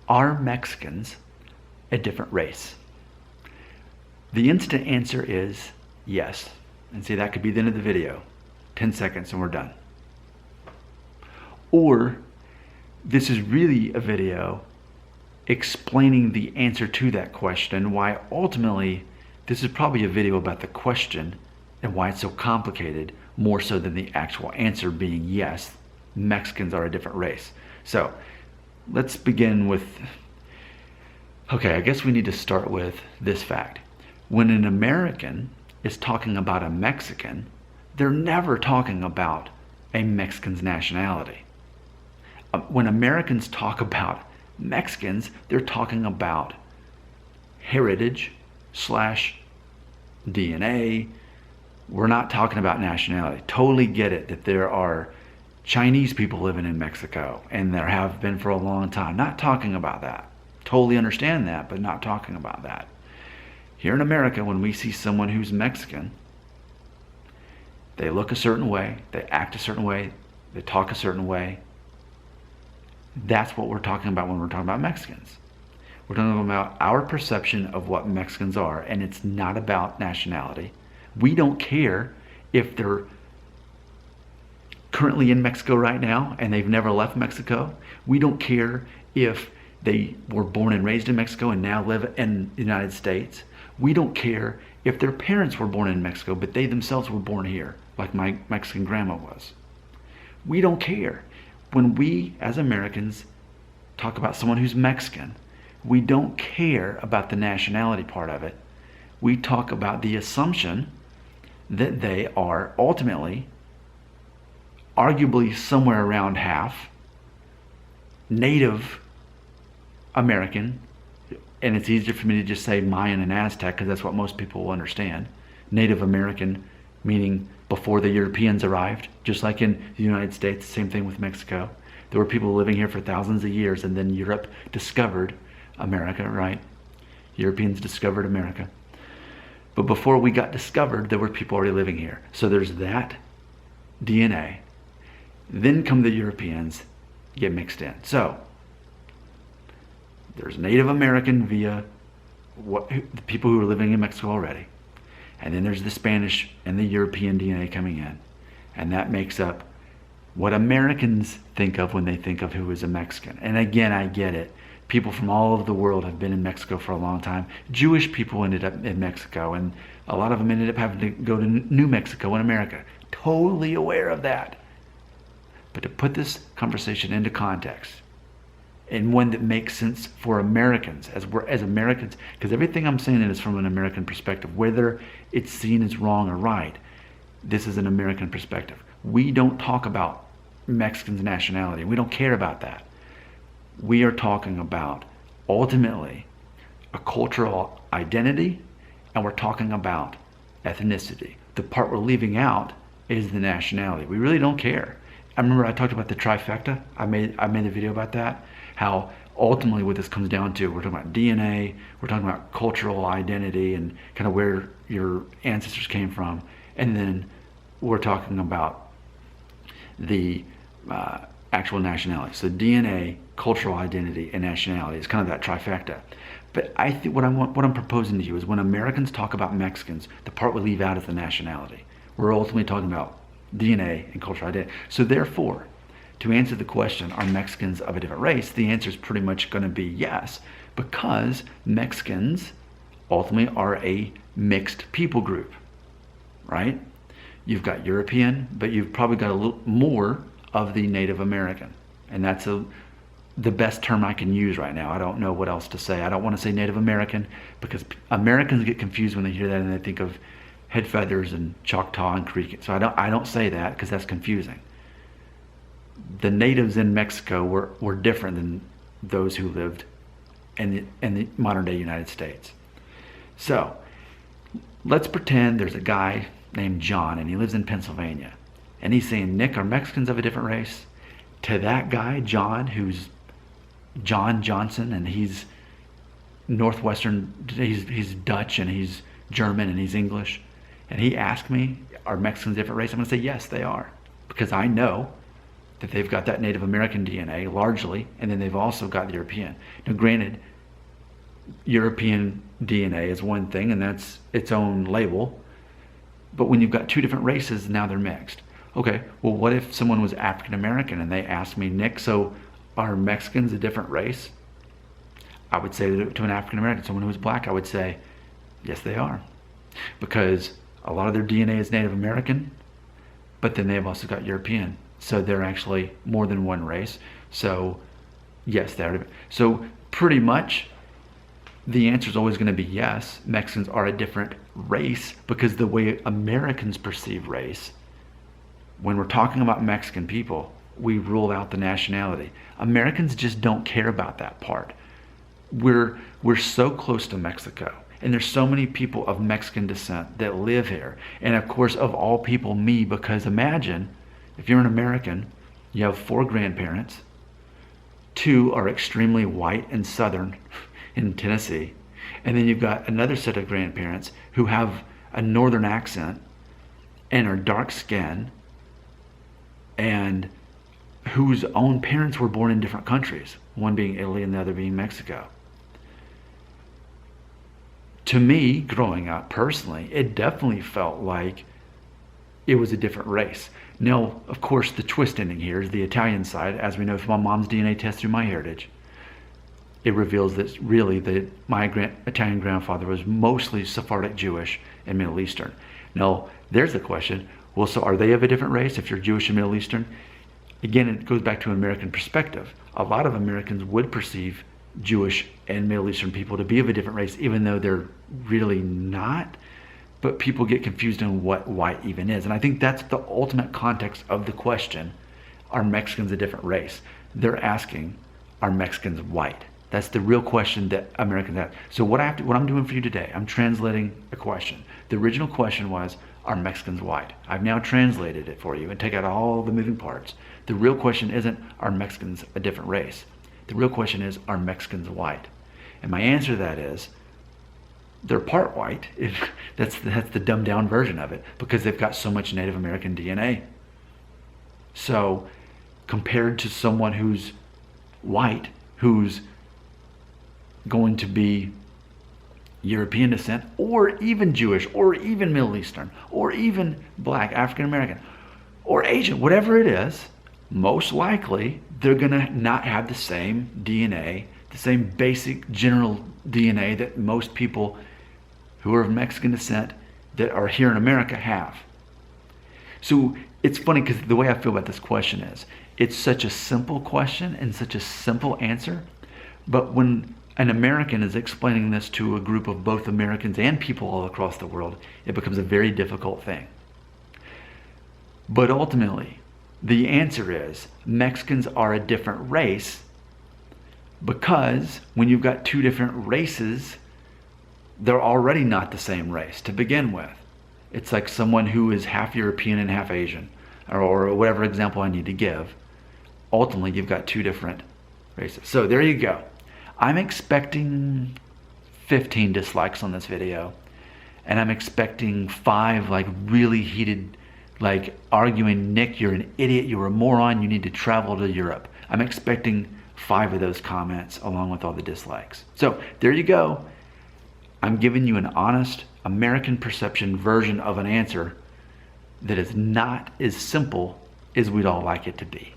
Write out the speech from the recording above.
Are Mexicans a different race? The instant answer is yes. And see, that could be the end of the video. 10 seconds and we're done. Or this is really a video explaining the answer to that question, why ultimately this is probably a video about the question and why it's so complicated, more so than the actual answer being yes, Mexicans are a different race. So let's begin with, okay, I guess we need to start with this fact. When an American is talking about a Mexican, they're never talking about a Mexican's nationality. When Americans talk about Mexicans, they're talking about heritage / DNA. We're not talking about nationality. Totally get it that there are Chinese people living in Mexico, and there have been for a long time. Not talking about that. Totally understand that, but not talking about that. Here in America, when we see someone who's Mexican, they look a certain way, they act a certain way, they talk a certain way. That's what we're talking about when we're talking about Mexicans. We're talking about our perception of what Mexicans are, and it's not about nationality. We don't care if they're currently in Mexico right now and they've never left Mexico. We don't care if they were born and raised in Mexico and now live in the United States. We don't care if their parents were born in Mexico, but they themselves were born here, like my Mexican grandma was. We don't care. When we, as Americans, talk about someone who's Mexican, we don't care about the nationality part of it. We talk about the assumption that they are ultimately, arguably somewhere around half, Native American, and it's easier for me to just say Mayan and Aztec because that's what most people will understand. Native American, meaning before the Europeans arrived, just like in the United States, same thing with Mexico. There were people living here for thousands of years, and then Europe discovered America, right? Europeans discovered America. But before we got discovered, there were people already living here. So there's that DNA. Then come the Europeans, get mixed in. So there's Native American via the people who are living in Mexico already. And then there's the Spanish and the European DNA coming in. And that makes up what Americans think of when they think of who is a Mexican. And again, I get it. People from all over the world have been in Mexico for a long time. Jewish people ended up in Mexico, and a lot of them ended up having to go to New Mexico in America. Totally aware of that. But to put this conversation into context, and one that makes sense for Americans, as Americans, because everything I'm saying is from an American perspective, whether it's seen as wrong or right. This is an American perspective. We don't talk about Mexicans' nationality. We don't care about that. We are talking about, ultimately, a cultural identity, and we're talking about ethnicity. The part we're leaving out is the nationality. We really don't care. I remember I talked about the trifecta. I made a video about that. How ultimately what this comes down to, we're talking about DNA, we're talking about cultural identity and kind of where your ancestors came from, and then we're talking about the actual nationality. So DNA, cultural identity, and nationality is kind of that trifecta. But I think what I'm proposing to you is when Americans talk about Mexicans, the part we leave out is the nationality. We're ultimately talking about DNA and cultural identity. So therefore, to answer the question, are Mexicans of a different race? The answer is pretty much going to be yes, because Mexicans ultimately are a mixed people group, right? You've got European, but you've probably got a little more of the Native American. And that's the best term I can use right now. I don't know what else to say. I don't want to say Native American because Americans get confused when they hear that and they think of head feathers and Choctaw and Creek. So I don't say that because that's confusing. The natives in Mexico were different than those who lived in the modern day United States. So let's pretend there's a guy named John and he lives in Pennsylvania. And he's saying, Nick, are Mexicans of a different race? To that guy, John, who's John Johnson, and he's Northwestern, he's Dutch and he's German and he's English. And he asked me, are Mexicans a different race? I'm going to say, yes, they are. Because I know that they've got that Native American DNA largely, and then they've also got the European. Now, granted, European DNA is one thing, and that's its own label. But when you've got two different races, now they're mixed. Okay, well, what if someone was African American and they asked me, Nick, so are Mexicans a different race? I would say to an African American, someone who was black, I would say, yes, they are. Because a lot of their DNA is Native American, but then they've also got European. So they're actually more than one race. So yes, they are. So pretty much the answer is always going to be yes. Mexicans are a different race, because the way Americans perceive race, when we're talking about Mexican people, we rule out the nationality. Americans just don't care about that part. We're so close to Mexico, and there's so many people of Mexican descent that live here. And of course, of all people, me, because imagine if you're an American, you have 4 grandparents, 2 are extremely white and Southern in Tennessee, and then you've got another set of grandparents who have a Northern accent and are dark skinned, and whose own parents were born in different countries, one being Italy and the other being Mexico. To me, growing up personally, it definitely felt like it was a different race. Now, of course, the twist ending here is the Italian side. As we know from my mom's DNA test through my heritage, it reveals that really my Italian grandfather was mostly Sephardic Jewish and Middle Eastern. Now, there's the question. Well, so are they of a different race if you're Jewish and Middle Eastern? Again, it goes back to an American perspective. A lot of Americans would perceive Jewish and Middle Eastern people to be of a different race, even though they're really not. But people get confused on what white even is. And I think that's the ultimate context of the question, are Mexicans a different race? They're asking, are Mexicans white? That's the real question that Americans have. So what I'm doing for you today, I'm translating a question. The original question was, are Mexicans white? I've now translated it for you and take out all the moving parts. The real question isn't, are Mexicans a different race? The real question is, are Mexicans white? And my answer to that is, they're part white. That's the dumbed down version of it, because they've got so much Native American DNA. So compared to someone who's white, who's going to be European descent, or even Jewish, or even Middle Eastern, or even black, African American, or Asian, whatever it is, most likely they're going to not have the same DNA, the same basic general DNA that most people who are of Mexican descent that are here in America have. So it's funny, because the way I feel about this question is, it's such a simple question and such a simple answer, but when an American is explaining this to a group of both Americans and people all across the world, it becomes a very difficult thing. But ultimately, the answer is, Mexicans are a different race, because when you've got two different races, they're already not the same race to begin with. It's like someone who is half European and half Asian, or whatever example I need to give. Ultimately, you've got two different races. So there you go. I'm expecting 15 dislikes on this video, and I'm expecting 5 like really heated, like arguing, Nick, you're an idiot, you're a moron, you need to travel to Europe. I'm expecting 5 of those comments along with all the dislikes. So there you go. I'm giving you an honest American perception version of an answer that is not as simple as we'd all like it to be.